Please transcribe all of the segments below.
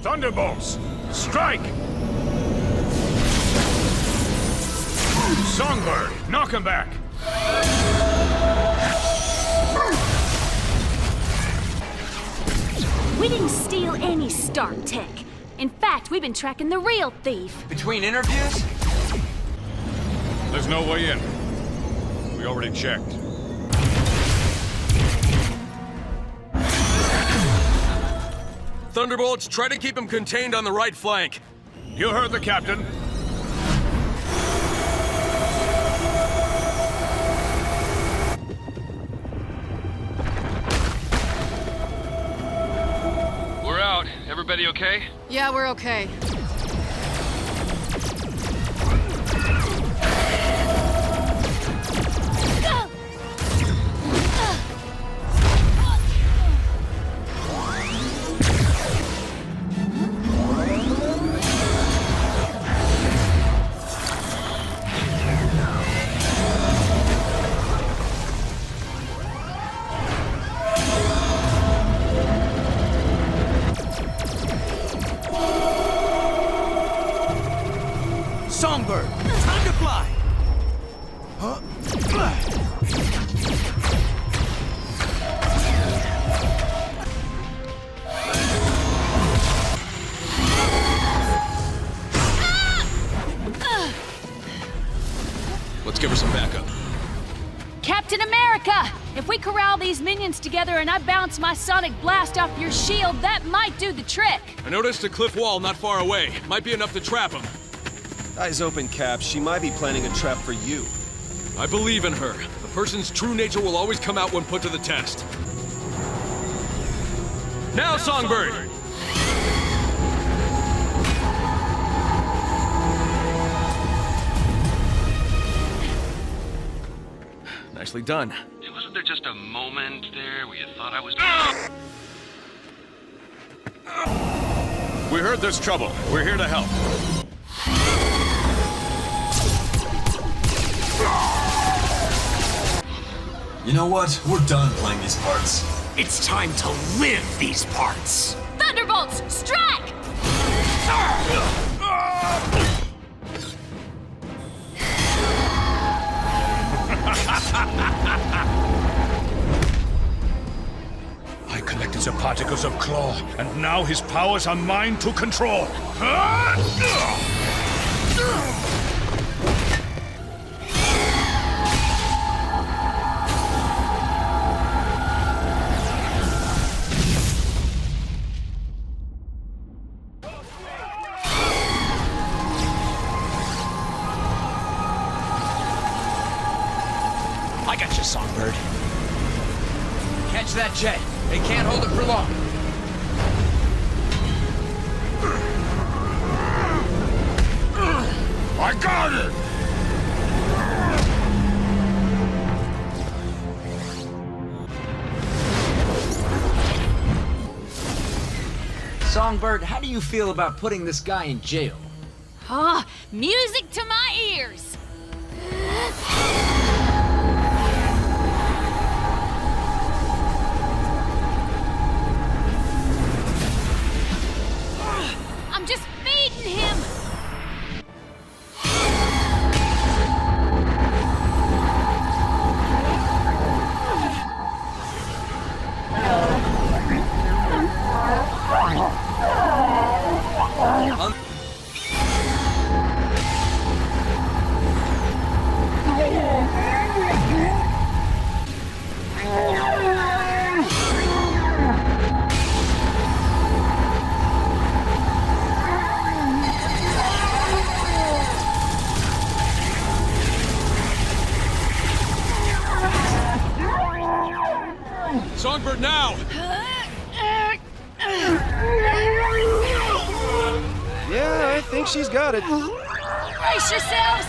Thunderbolts! Strike! Songbird! Knock him back! We didn't steal any Stark tech. In fact, we've been tracking the real thief. Between interviews? There's no way in. We already checked. Thunderbolts, try to keep him contained on the right flank. You heard the captain. We're out. Everybody okay? Yeah, we're okay. Songbird, time to fly! Let's give her some backup. Captain America! If we corral these minions together and I bounce my sonic blast off your shield, that might do the trick. I noticed a cliff wall not far away. Might be enough to trap him. Eyes open, Cap. She might be planning a trap for you. I believe in her. A person's true nature will always come out when put to the test. Now, Songbird! Nicely done. Wasn't there just a moment there where you thought I was... We heard there's trouble. We're here to help. You know what? We're done playing these parts. It's time to live these parts! Thunderbolts, strike! I collected the particles of Claw, and now his powers are mine to control. I got you, Songbird. Catch that jet. They can't hold it for long. I got it! Songbird, how do you feel about putting this guy in jail? Ah, music to my ears! I'm just feeding him! Songbird, now! Yeah, I think she's got it. Brace yourselves!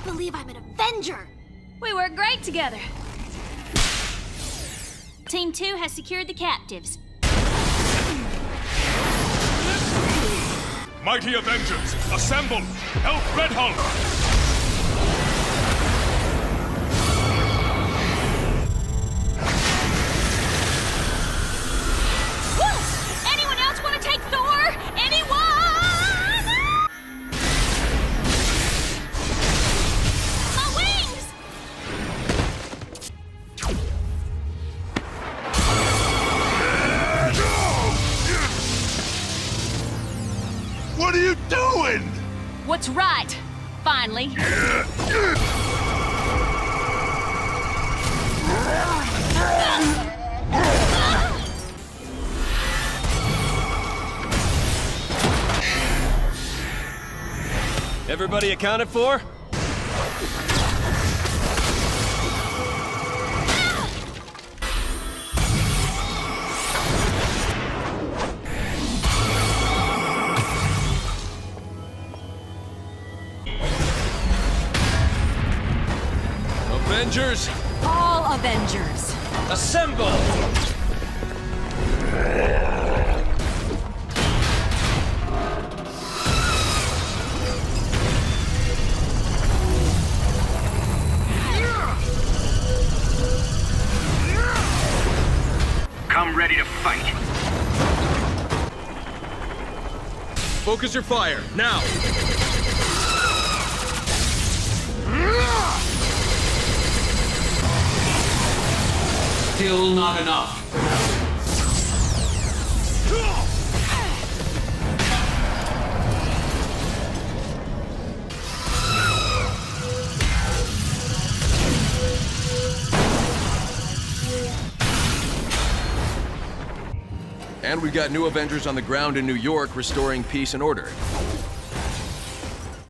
can't believe I'm an Avenger! We work great together. Team 2 has secured the captives. Mighty Avengers, assemble! Help Red Hulk! Woo! Anyone else want to take Thor? Anyone? My wings! What are you doing? What's right? Finally. Everybody accounted for? Avengers, All Avengers. Assemble! Come ready to fight. focus your fire, now! Still not enough. And we've got new Avengers on the ground in New York restoring peace and order.